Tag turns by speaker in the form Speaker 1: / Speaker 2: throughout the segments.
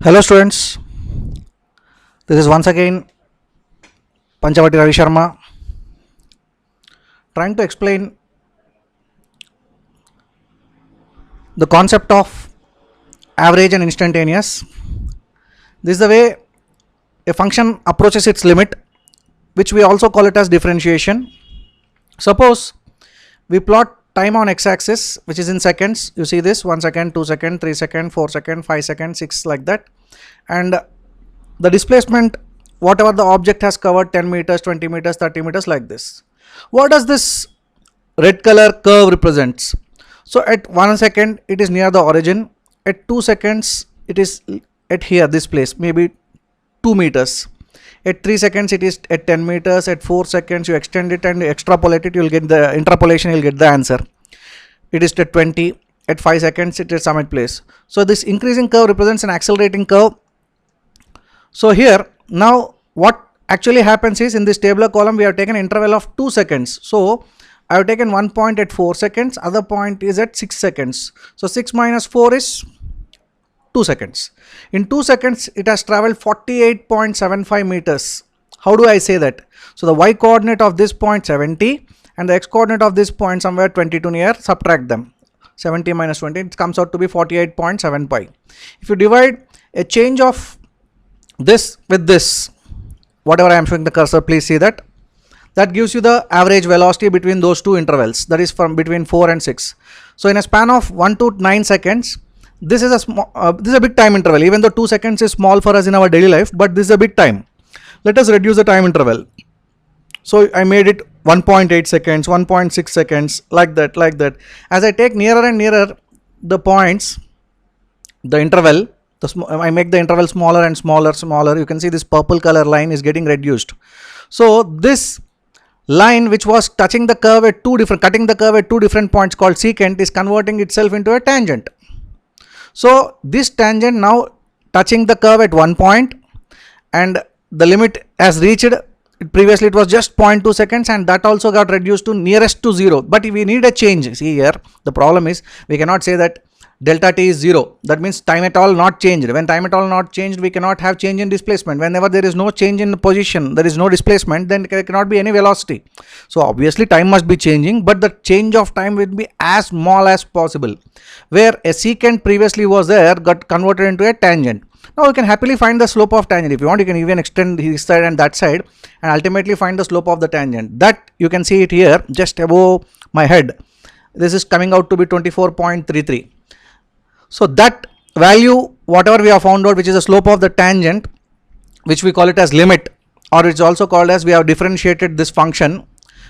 Speaker 1: Hello students, this is once again Panchavati Ravi Sharma trying to explain the concept of average and instantaneous. This is the way a function approaches its limit, which we also call it as differentiation. Suppose we plot time on x-axis, which is in seconds. You see this 1 second, 2 second, 3 second, 4 second, 5 second, 6 like that, and the displacement whatever the object has covered 10 meters, 20 meters, 30 meters like this. What does this red color curve represents? So at 1 second it is near the origin, at 2 seconds it is at here, this place, maybe 2 meters. At 3 seconds it is at 10 meters, at 4 seconds you extend it and extrapolate it, you will get the interpolation, you will get the answer. It is at 20, at 5 seconds it is some place. So this increasing curve represents an accelerating curve. So here now what actually happens is, in this tabular column we have taken interval of 2 seconds. So I have taken one point at 4 seconds, other point is at 6 seconds. So 6 minus 4 is 2 seconds. In 2 seconds it has traveled 48.75 meters. How do I say that? So the y coordinate of this point 70 and the x coordinate of this point somewhere 22 near, subtract them. 70 minus 20, it comes out to be 48.75. If you divide a change of this with this, whatever I am showing the cursor, please see that. That gives you the average velocity between those two intervals, that is from between 4 and 6. So in a span of 1 to 9 seconds, this is a big time interval. Even though 2 seconds is small for us in our daily life, but this is a big time. Let us reduce the time interval. So I made it 1.8 seconds, 1.6 seconds, like that. As I take nearer and nearer the points, the interval, I make the interval smaller and smaller. You can see this purple color line is getting reduced. So this line which was touching the curve at cutting the curve at two different points called secant is converting itself into a tangent. So this tangent now touching the curve at one point, and the limit has reached. Previously it was just 0.2 seconds and that also got reduced to nearest to 0. But if we need a change, see here the problem is we cannot say that delta t is 0. That means time at all not changed. When time at all not changed, we cannot have change in displacement. Whenever there is no change in position, there is no displacement, then there cannot be any velocity. So obviously time must be changing, but the change of time will be as small as possible. Where a secant previously was there got converted into a tangent. Now you can happily find the slope of tangent. If you want, you can even extend this side and that side and ultimately find the slope of the tangent. That you can see it here just above my head. This is coming out to be 24.33. So that value, whatever we have found out, which is the slope of the tangent, which we call it as limit, or it's also called as, we have differentiated this function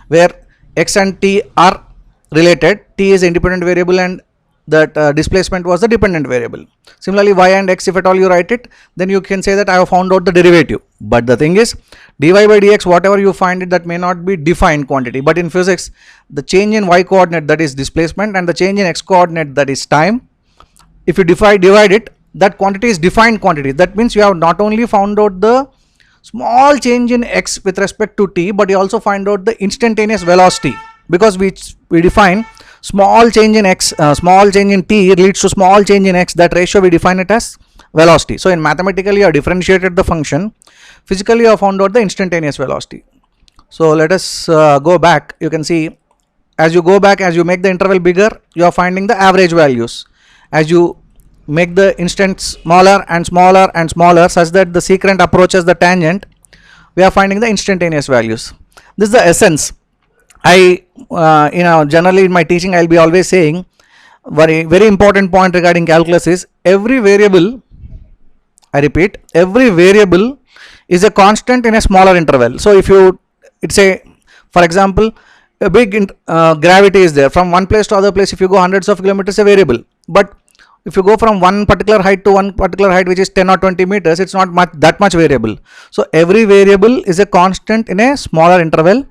Speaker 1: where x and t are related. T is the independent variable and that displacement was the dependent variable. Similarly y and x, if at all you write it, then you can say that I have found out the derivative. But the thing is, dy by dx, whatever you find it, that may not be defined quantity. But in physics, the change in y coordinate, that is displacement, and the change in x coordinate, that is time, if you divide it, that quantity is defined quantity. That means you have not only found out the small change in x with respect to t, but you also find out the instantaneous velocity, because we define small change in x, small change in t leads to small change in x. That ratio we define it as velocity. So in mathematically you have differentiated the function, physically you have found out the instantaneous velocity. So let us go back. You can see as you go back, as you make the interval bigger, you are finding the average values. As you make the instant smaller and smaller and smaller such that the secant approaches the tangent, we are finding the instantaneous values. This is the essence. I generally in my teaching I will be always saying, very important point regarding calculus is, every variable, I repeat, every variable is a constant in a smaller interval. So if you, it's a, for example, a big gravity is there, from one place to other place, if you go hundreds of kilometers, a variable. But if you go from one particular height to one particular height, which is 10 or 20 meters, it's not that much variable. So every variable is a constant in a smaller interval.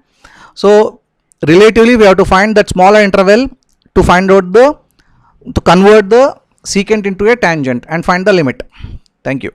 Speaker 1: So relatively we have to find that smaller interval to find out to convert the secant into a tangent and find the limit. Thank you.